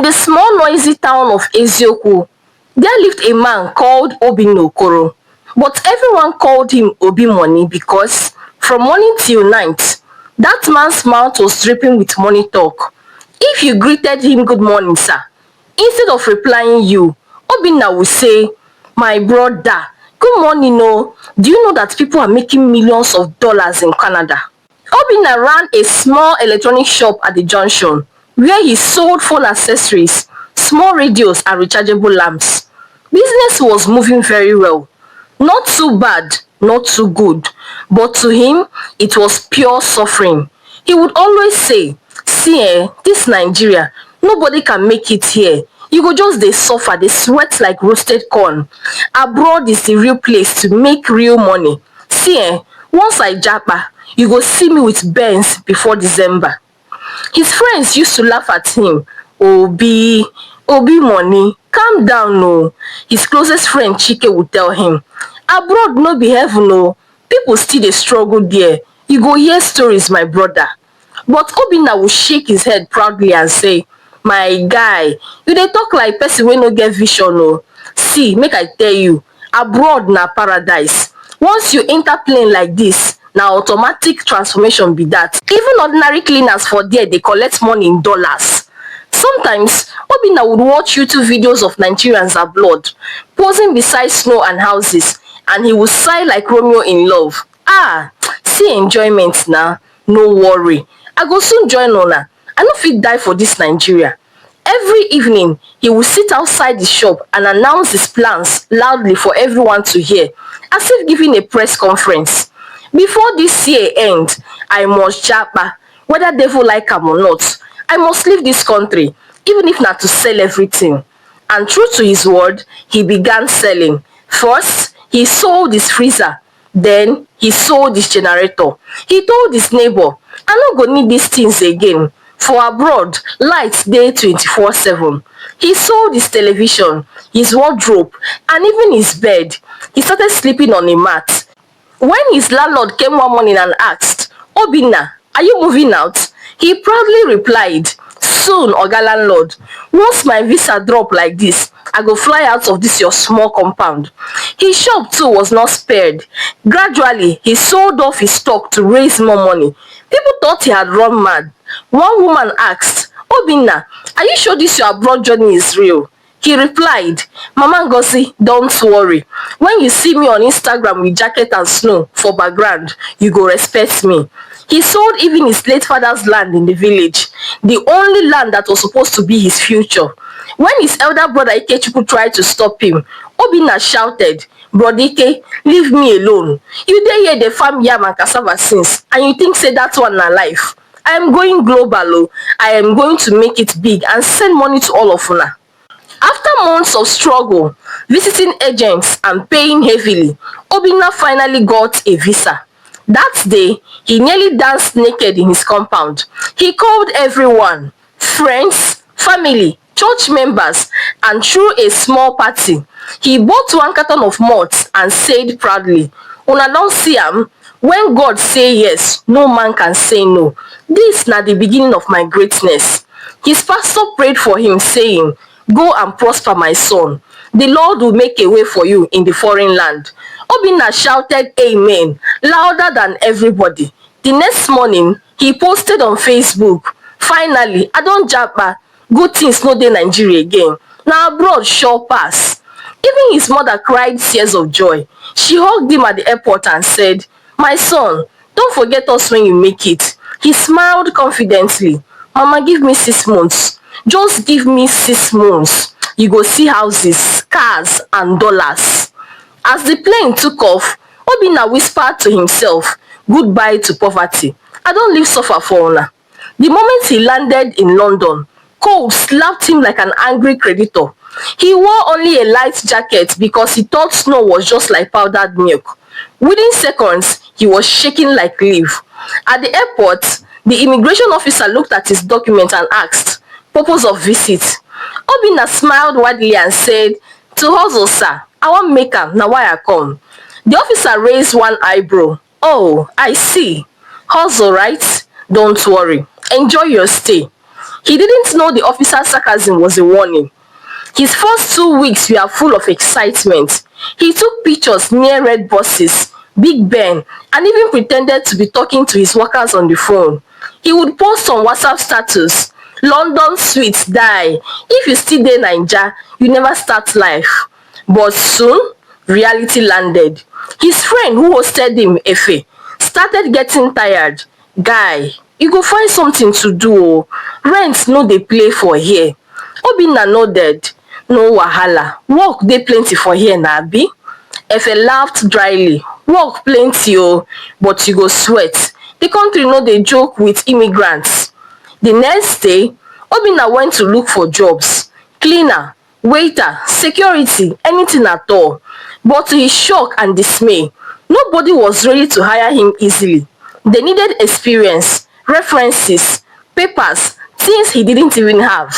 In the small noisy town of Ezioku, there lived a man called Obinna, but everyone called him Obi Money because from morning till night, that man's mouth was dripping with money talk. If you greeted him good morning sir, instead of replying you, Obinna would say, my brother, good morning oh, do you know that people are making millions of dollars in Canada? Obinna ran a small electronic shop at the junction where he sold phone accessories, small radios and rechargeable lamps. Business was moving very well. Not too bad, not too good, but to him, it was pure suffering. He would always say, see this Nigeria, nobody can make it here. You go just dey suffer, dey sweat like roasted corn. Abroad is the real place to make real money. See once I japa, you go see me with Benz before December. His friends used to laugh at him. Obi money, calm down no. His closest friend Chike would tell him, abroad no be heaven o, people still dey struggle there. You go hear stories my brother. But Obinna would shake his head proudly and say, my guy, you dey talk like person wey no get vision o. See, make I tell you, abroad na paradise. Once you enter plane like this, na automatic transformation be that. Even ordinary cleaners for there dey collect money in dollars. Sometimes, Obinna would watch YouTube videos of Nigerians abroad, posing beside snow and houses, and he would sigh like Romeo in love. See enjoyment na, no worry. I go soon join una. I no fit die for this Nigeria. Every evening, he would sit outside the shop and announce his plans loudly for everyone to hear, as if giving a press conference. Before this year end, I must japa, whether devil like am or not. I must leave this country, even if not to sell everything. And true to his word, he began selling. First, he sold his freezer. Then, he sold his generator. He told his neighbor, I no go need these things again. For abroad, lights dey 24/7. He sold his television, his wardrobe, and even his bed. He started sleeping on a mat. When his landlord came one morning and asked, Obinna, are you moving out? He proudly replied, soon, Oga landlord. Once my visa drop like this, I go fly out of this your small compound. His shop too was not spared. Gradually, he sold off his stock to raise more money. People thought he had run mad. One woman asked, Obinna, are you sure this your abroad journey is real? He replied, Mama Ngozi, don't worry. When you see me on Instagram with jacket and snow for background, you go respect me. He sold even his late father's land in the village, the only land that was supposed to be his future. When his elder brother Ikechukwu tried to stop him, Obinna shouted, Brother Ike, leave me alone. You dey here dey farm yam and cassava since, and you think say that one na life. I am going global. I am going to make it big and send money to all of una. After months of struggle, visiting agents and paying heavily, Obinna finally got a visa. That day, he nearly danced naked in his compound. He called everyone, friends, family, church members, and threw a small party. He bought one carton of malt and said proudly, Una don see am? When God say yes, no man can say no. This na the beginning of my greatness. His pastor prayed for him, saying, Go and prosper, my son. The Lord will make a way for you in the foreign land. Obinna shouted amen, louder than everybody. The next morning, he posted on Facebook, finally, I don japa, good things no dey Nigeria again. Na abroad sure pass. Even his mother cried tears of joy. She hugged him at the airport and said, my son, don't forget us when you make it. He smiled confidently. Mama, give me 6 months. Just give me 6 months. You go see houses, cars, and dollars. As the plane took off, Obinna whispered to himself, goodbye to poverty. I don't live suffer for una. The moment he landed in London, cold slapped him like an angry creditor. He wore only a light jacket because he thought snow was just like powdered milk. Within seconds, he was shaking like leaf. At the airport, the immigration officer looked at his document and asked, purpose of visit. Obinna smiled widely and said, to hustle, sir. I want make am, na why I come. The officer raised one eyebrow. Oh, I see. Hustle, right? Don't worry. Enjoy your stay. He didn't know the officer's sarcasm was a warning. His first 2 weeks were full of excitement. He took pictures near red buses, Big Ben, and even pretended to be talking to his workers on the phone. He would post on WhatsApp status, "London sweets die. If you still dey Naija, you never start life." But soon, reality landed. His friend who hosted him, Efe, started getting tired. "Guy, you go find something to do oo. Rent no dey play for here." Obinna nodded. "No wahala, work dey plenty for here na abi?" Efe laughed dryly. "Work plenty oo, but you go sweat. The country no dey joke with immigrants." The next day, Obinna went to look for jobs. Cleaner, waiter, security, anything at all. But to his shock and dismay, nobody was ready to hire him easily. They needed experience, references, papers, things he didn't even have.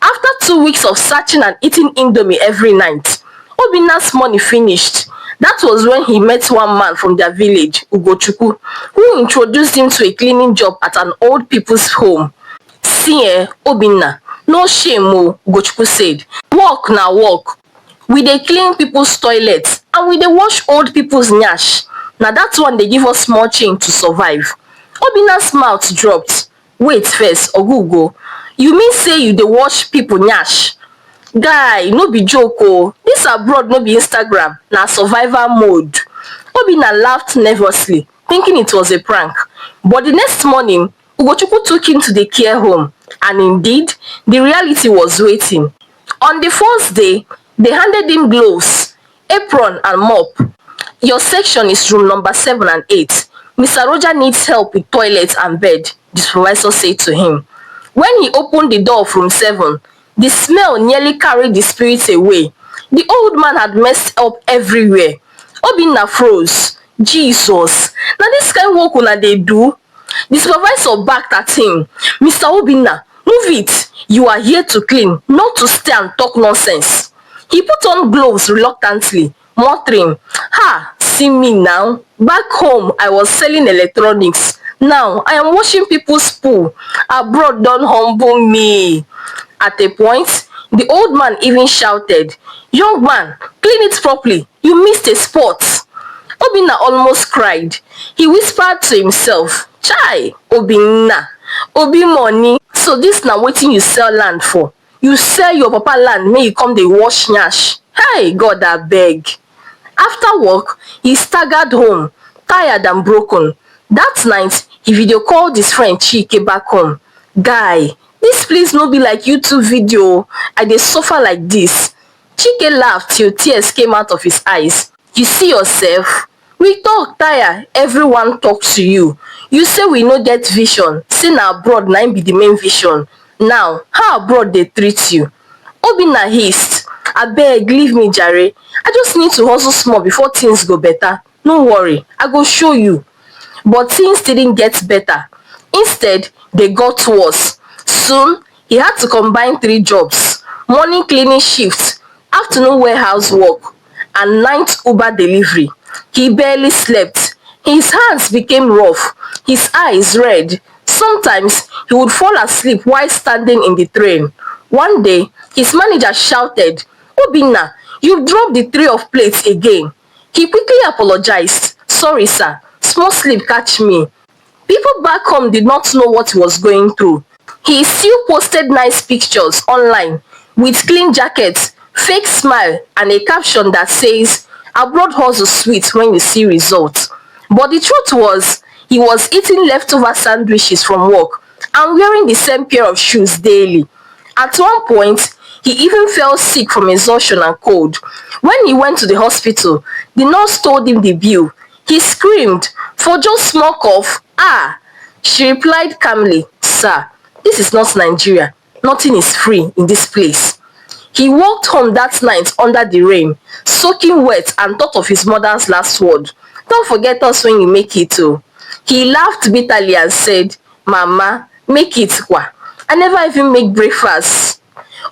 After 2 weeks of searching and eating indomie every night, Obinna's money finished. That was when he met one man from their village, Ugochukwu, who introduced him to a cleaning job at an old people's home. "See Obinna, no shame Ugochukwu said. "Work na work. We dey clean people's toilets and we dey wash old people's nyash. Na that one dey give us small change to survive." Obinna's mouth dropped. "Wait first, Ogugo, you mean say you dey wash people nyash?" "Guy, no be joke this abroad no be Instagram, na survival mode." Obinna laughed nervously, thinking it was a prank. But the next morning, Ugochukwu took him to the care home, and indeed, the reality was waiting. On the first day, they handed him gloves, apron and mop. "Your section is room number 7 and 8. Mr. Roger needs help with toilet and bed," the supervisor said to him. When he opened the door of room 7, the smell nearly carried the spirits away. The old man had messed up everywhere. Obinna froze. "Jesus, na this kind work una dey do?" The supervisor backed at him. "Mr. Obinna, move it. You are here to clean, not to stay and talk nonsense." He put on gloves reluctantly, muttering, see me now. Back home, I was selling electronics. Now, I am washing people's pool. Abroad don't humble me." At a point, the old man even shouted, "Young man, clean it properly. You missed a spot." Obinna almost cried. He whispered to himself, "Chai, Obinna, Obi money. So this na wetin you sell land for? You sell your papa land make you come dey wash nyash? Hey, God abeg." After work, he staggered home, tired and broken. That night, he video called his friend Chike back home. "Guy, this place no be like YouTube video. I dey suffer like this." Chike laughed till tears came out of his eyes. "You see yourself? We talk tire, everyone talk to you. You say we no get vision, say na abroad na im be the main vision. Now, how abroad dey treat you?" Obinna hissed, "Abeg, leave me jare. I just need to hustle small before things go better. No worry, I go show you." But things didn't get better. Instead, they got worse. Soon, he had to combine 3 jobs: morning cleaning shift, afternoon warehouse work, and night Uber delivery. He barely slept. His hands became rough, his eyes red. Sometimes, he would fall asleep while standing in the train. One day, his manager shouted, "Obinna, you dropped the tray of plates again." He quickly apologized. "Sorry, sir. Small sleep catch me." People back home did not know what he was going through. He still posted nice pictures online with clean jackets, fake smile, and a caption that says, "Abroad hustle sweet when you see results." But the truth was, he was eating leftover sandwiches from work and wearing the same pair of shoes daily. At one point, he even fell sick from exhaustion and cold. When he went to the hospital, the nurse told him the bill. He screamed, "For just small cough?" "Ah." She replied calmly, "Sir, this is not Nigeria. Nothing is free in this place." He walked home that night under the rain, soaking wet, and thought of his mother's last word, "Don't forget us when you make it too." He laughed bitterly and said, "Mama, make it kwa. I never even make breakfast."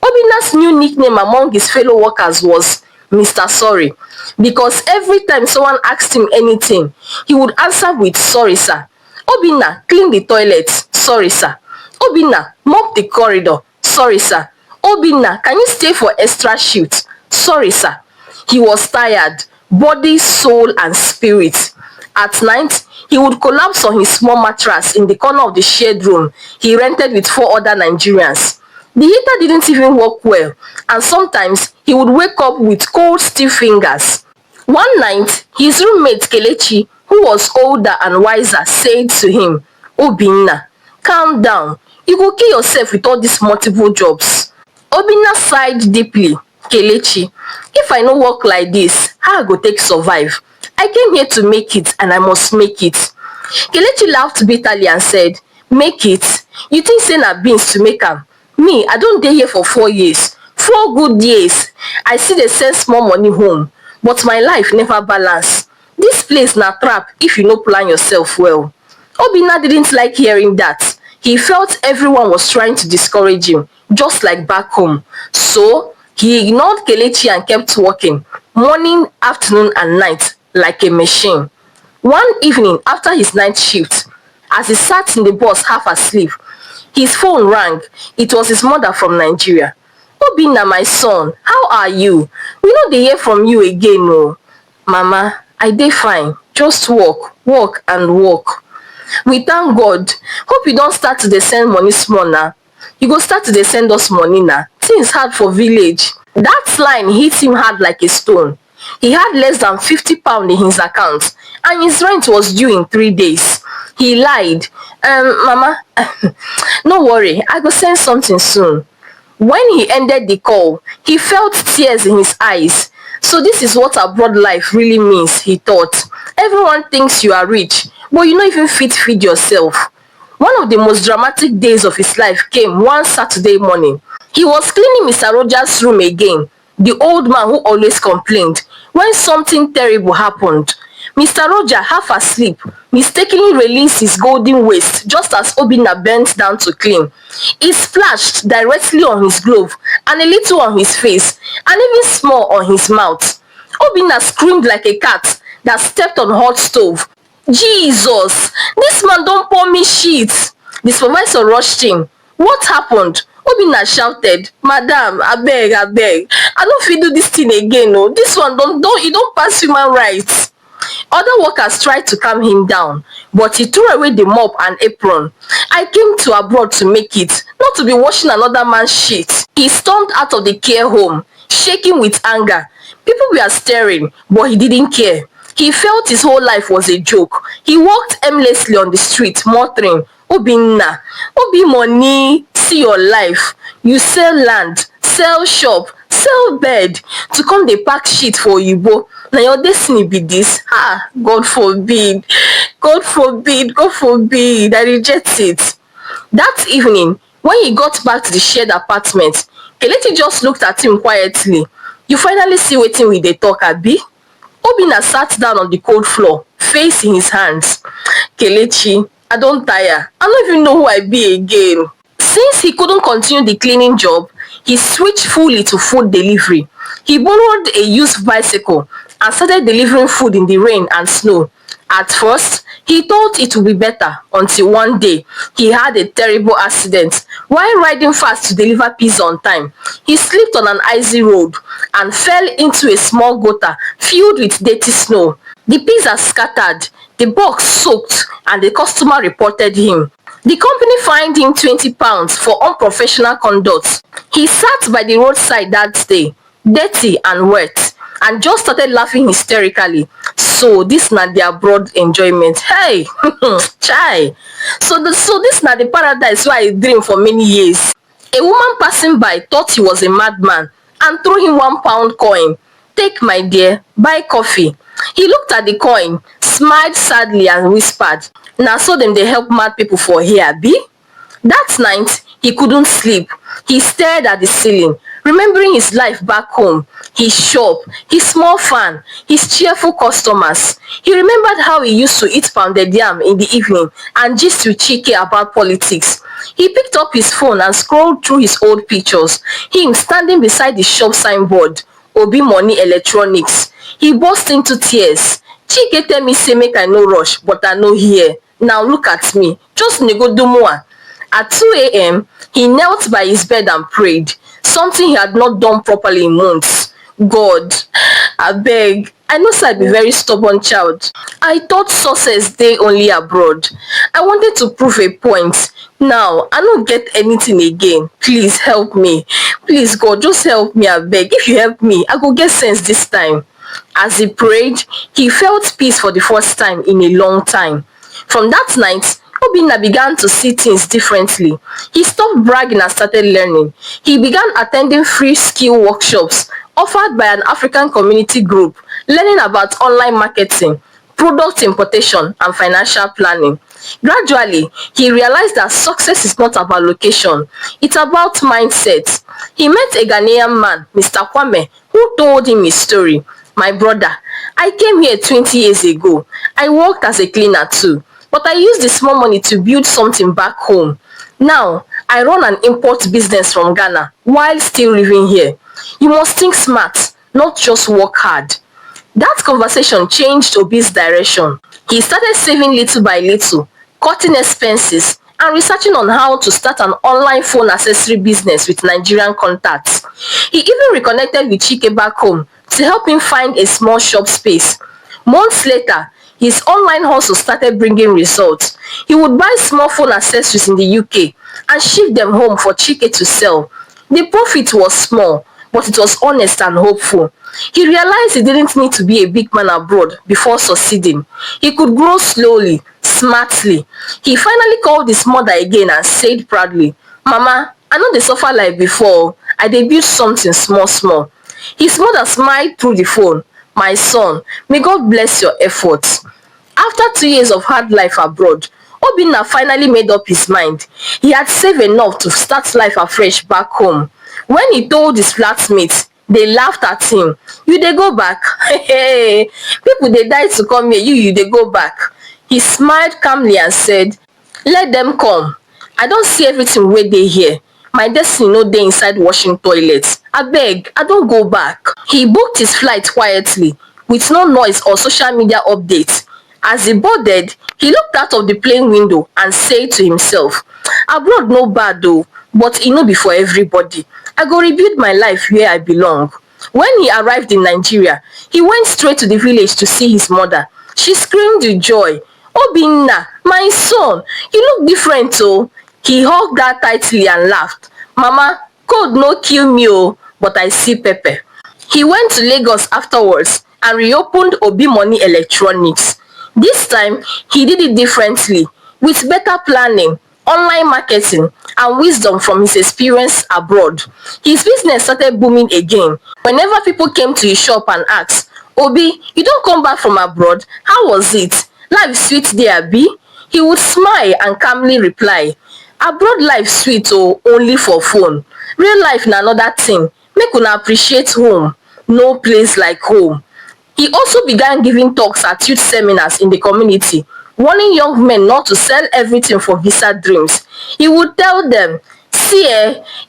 Obinna's new nickname among his fellow workers was Mr. Sorry, because every time someone asked him anything, he would answer with, "Sorry, sir." "Obinna, clean the toilet." "Sorry, sir." Obinna, mop the corridor. Sorry, sir. Obinna, can you stay for extra shift? Sorry, sir. He was tired, body, soul, and spirit. At night, he would collapse on his small mattress in the corner of the shared room he rented with four other Nigerians. The heater didn't even work well, and sometimes he would wake up with cold, stiff fingers. One night, his roommate Kelechi, who was older and wiser, said to him, Obinna, calm down. You go kill yourself with all these multiple jobs. Obinna sighed deeply. Kelechi, if I no work like this, how I go take survive? I came here to make it and I must make it. Kelechi laughed bitterly and said, make it? You think say na beans to make am? Me, I don dey here for 4 years. 4 good years. I still dey send small money home, but my life never balance. Dis place na trap if you no plan yourself well. Obinna didn't like hearing that. He felt everyone was trying to discourage him, just like back home. So, he ignored Kelechi and kept working, morning, afternoon, and night, like a machine. One evening after his night shift, as he sat in the bus half asleep, his phone rang. It was his mother from Nigeria. Obinna, my son, how are you? We no dey hear from you again oo. Mama, I dey fine. Just work, work and work. We thank God. Hope you don start to dey send money small na. You go start to dey send us money na. Things hard for village. That line hit him hard like a stone. He had less than £50 in his account and his rent was due in 3 days. He lied. Mama, no worry, I go send something soon. When he ended the call, he felt tears in his eyes. So this is what abroad life really means, he thought. Everyone thinks you are rich, but you no even fit feed yourself. One of the most dramatic days of his life came one Saturday morning. He was cleaning Mr. Rogers' room again, the old man who always complained, when something terrible happened. Mr. Roger, half asleep, mistakenly released his golden waist just as Obinna bent down to clean. It splashed directly on his glove and a little on his face and even small on his mouth. Obinna screamed like a cat that stepped on hot stove. Jesus! This man don pour me shit! The supervisor rushed in. What happened? Obinna shouted, Madam, abeg, abeg, I no fit do this thing again oo. This one e don pass human rights. Other workers tried to calm him down, but he threw away the mop and apron. I came to abroad to make it, not to be washing another man's shit. He stormed out of the care home, shaking with anger. People were staring, but he didn't care. He felt his whole life was a joke. He walked aimlessly on the street, muttering, Obinna, Obi money, see your life. You sell land, sell shop, sell bed, to come dey pack shit for oyibo. Na your destiny be this? God forbid, God forbid, God forbid, I reject it. That evening, when he got back to the shared apartment, Kelechi just looked at him quietly. You finally see wetin we dey talk, abi? Obinna sat down on the cold floor, face in his hands. Kelechi, I don tire. I no even know who I be again. Since he couldn't continue the cleaning job, he switched fully to food delivery. He borrowed a used bicycle and started delivering food in the rain and snow. At first, he thought it would be better until one day he had a terrible accident. While riding fast to deliver pizza on time, he slipped on an icy road and fell into a small gutter filled with dirty snow. The pizza scattered, the box soaked, and the customer reported him. The company fined him £20 for unprofessional conduct. He sat by the roadside that day, dirty and wet, and just started laughing hysterically. So this na their broad enjoyment. Hey, chai. So this na the paradise where I dream for many years. A woman passing by thought he was a madman and threw him £1 coin. Take, my dear, buy coffee. He looked at the coin, smiled sadly and whispered, na so dem dey help mad people for here, abi? That night, he couldn't sleep. He stared at the ceiling, remembering his life back home, his shop, his small fan, his cheerful customers. He remembered how he used to eat pounded yam in the evening and gist with Chike about politics. He picked up his phone and scrolled through his old pictures, him standing beside the shop signboard, Obi Money Electronics. He burst into tears. Chike tell me say make I no rush, but I no hear. Now look at me, just negodumoa. At 2 a.m., he knelt by his bed and prayed, something he had not done properly in months. God, abeg, I know say I be very stubborn child. I thought success dey only abroad. I wanted to prove a point. Now, I no get anything again. Please help me. Please, God, just help me, abeg. If you help me, I go get sense this time. As he prayed, he felt peace for the first time in a long time. From that night, Obinna began to see things differently. He stopped bragging and started learning. He began attending free skill workshops offered by an African community group, learning about online marketing, product importation, and financial planning. Gradually, he realized that success is not about location, it's about mindset. He met a Ghanaian man, Mr. Kwame, who told him his story. My brother, I came here 20 years ago. I worked as a cleaner too, but I used the small money to build something back home. Now, I run an import business from Ghana while still living here. You must think smart, not just work hard. That conversation changed Obi's direction. He started saving little by little, cutting expenses, and researching on how to start an online phone accessory business with Nigerian contacts. He even reconnected with Chike back home to help him find a small shop space. Months later, his online hustle started bringing results. He would buy small phone accessories in the UK and ship them home for Chike to sell. The profit was small, but it was honest and hopeful. He realized he didn't need to be a big man abroad before succeeding. He could grow slowly, smartly. He finally called his mother again and said proudly, "Mama, I no dey suffer like before. I dey build something small small." His mother smiled through the phone. "My son, may God bless your efforts." After 2 years of hard life abroad, Obinna finally made up his mind. He had saved enough to start life afresh back home. When he told his flatmates, they laughed at him. "You dey go back? Hey, people dey die to come here, you dey go back." He smiled calmly and said, "Let them come. I don see everything wey dey here. My destiny no dey inside washing toilets. Abeg, I don go back." He booked his flight quietly, with no noise or social media updates. As he boarded, he looked out of the plane window and said to himself, "Abroad no bad though, but e no be for everybody. I go rebuild my life where I belong." When he arrived in Nigeria, he went straight to the village to see his mother. She screamed with joy. "Obinna, my son, you look different oh." He hugged her tightly and laughed. "Mama, cold no kill me oh, but I see pepper." He went to Lagos afterwards and reopened Obi Money Electronics. This time, he did it differently, with better planning, online marketing, and wisdom from his experience abroad. His business started booming again. Whenever people came to his shop and asked, "Obi, you don't come back from abroad? How was it? Life sweet there, Abi?" He would smile and calmly reply, "Abroad life sweet oh, only for phone. Real life na another thing. Make una appreciate home. No place like home." He also began giving talks at youth seminars in the community, warning young men not to sell everything for visa dreams. He would tell them, "See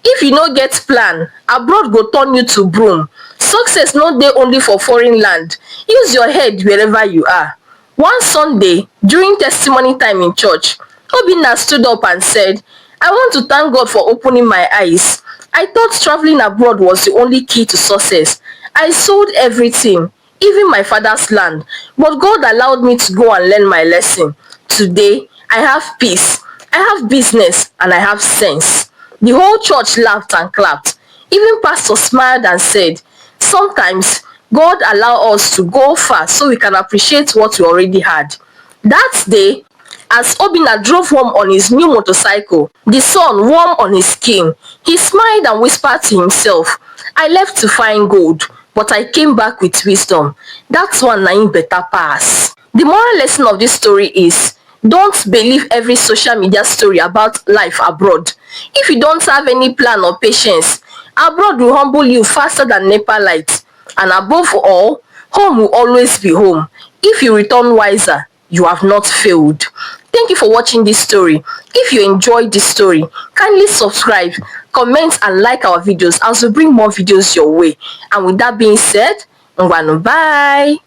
if you no get plan, abroad go turn you to broom. Success no dey only for foreign land. Use your head wherever you are." One Sunday, during testimony time in church, Obinna stood up and said, "I want to thank God for opening my eyes. I thought traveling abroad was the only key to success. I sold everything, even my father's land, but God allowed me to go and learn my lesson. Today, I have peace, I have business, and I have sense." The whole church laughed and clapped. Even pastor smiled and said, "Sometimes God allows us to go far so we can appreciate what we already had." That day, as Obinna drove home on his new motorcycle, the sun warm on his skin, he smiled and whispered to himself, "I left to find gold, but I came back with wisdom. That's one na im better pass." The moral lesson of this story is, don't believe every social media story about life abroad. If you don't have any plan or patience, abroad will humble you faster than NEPA light. And above all, home will always be home. If you return wiser, you have not failed. Thank you for watching this story. If you enjoyed this story, kindly subscribe, comment and like our videos as we bring more videos your way. And with that being said, ngwanu bye.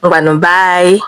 Ngwanu bye.